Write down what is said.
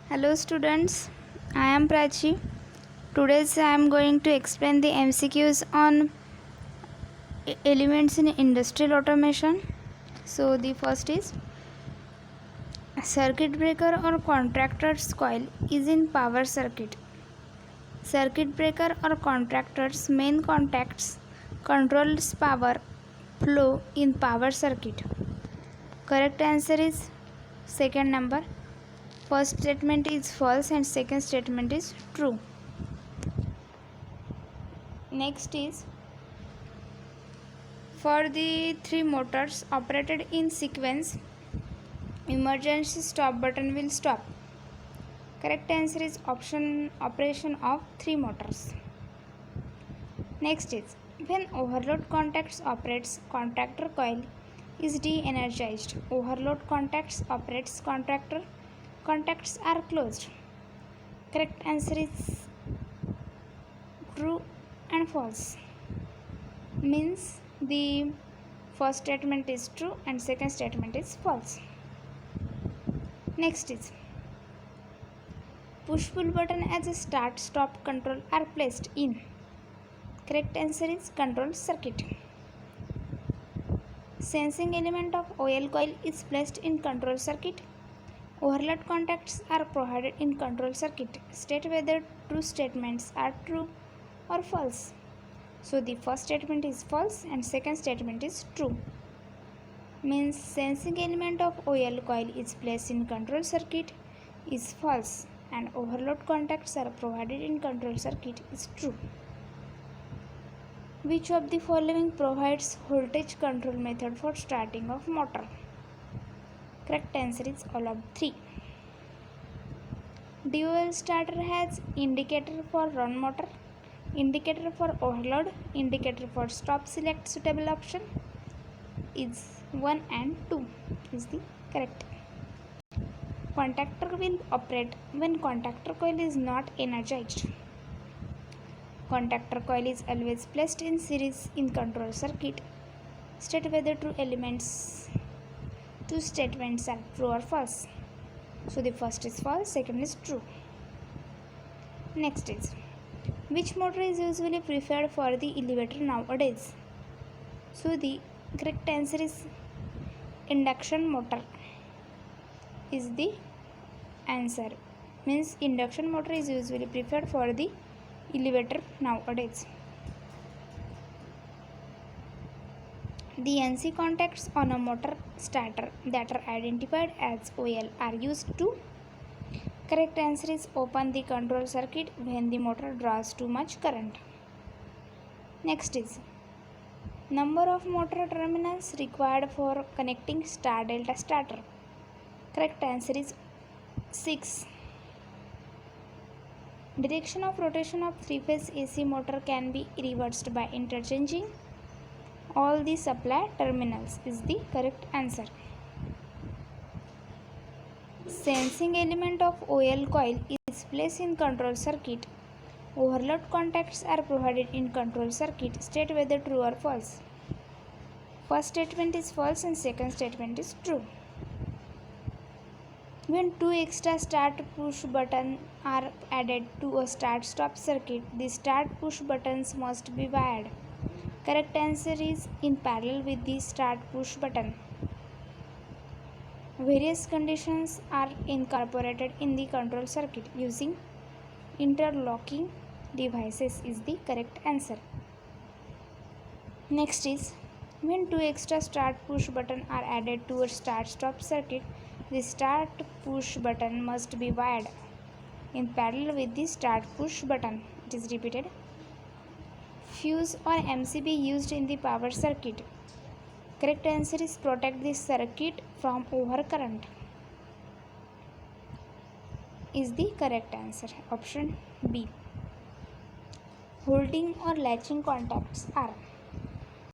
Hello students, I am Prachi. Today I am going to explain the MCQs on elements in industrial automation. So the first is circuit breaker or contactor's coil is in power circuit. Circuit breaker or contactor's main contacts controls power flow in power circuit. Correct answer is second number. First statement is false and second statement is true. Next is for the three motors operated in sequence, emergency stop button will stop. Correct answer is option operation of three motors. Next is when overload contacts operates, contactor coil is de-energized. Overload contacts operates, contactor contacts are closed. Correct answer is true and false. Means the first statement is true and second statement is false. Next is push pull button as a start stop control are placed in. Correct answer is control circuit. Sensing element of oil coil is placed in control circuit. Overload contacts are provided in control circuit. State whether two statements are true or false. So the first statement is false and second statement is true. Means sensing element of oil coil is placed in control circuit is false and overload contacts are provided in control circuit is true. Which of the following provides voltage control method for starting of motor? Correct answer is all of three. Dual starter has indicator for run motor, indicator for overload, indicator for stop. Select suitable option is 1 and 2 is the correct. Contactor will operate when contactor coil is not energized. Contactor coil is always placed in series in control circuit. State whether two statements are true or false. So the first is false, second is true. Next is which motor is usually preferred for the elevator nowadays? So the correct answer is induction motor is the answer. Means induction motor is usually preferred for the elevator nowadays. The NC contacts on a motor starter that are identified as OL are used to. Correct answer is open the control circuit when the motor draws too much current. Next is number of motor terminals required for connecting star delta starter. Correct answer is 6. Direction of rotation of three-phase AC motor can be reversed by interchanging all the supply terminals is the correct answer. Sensing element of oil coil is placed in control circuit. Overload contacts are provided in control circuit. State whether true or false. First statement is false and second statement is true. When two extra start push buttons are added to a start stop circuit, the start push buttons must be wired. Correct answer is in parallel with the start push button. Various conditions are incorporated in the control circuit using interlocking devices is the correct answer. Next is when two extra start push buttons are added to a start stop circuit, the start push button must be wired in parallel with the start push button. It is repeated. Fuse or MCB used in the power circuit. Correct answer is protect the circuit from overcurrent is the correct answer. Option B. Holding or latching contacts are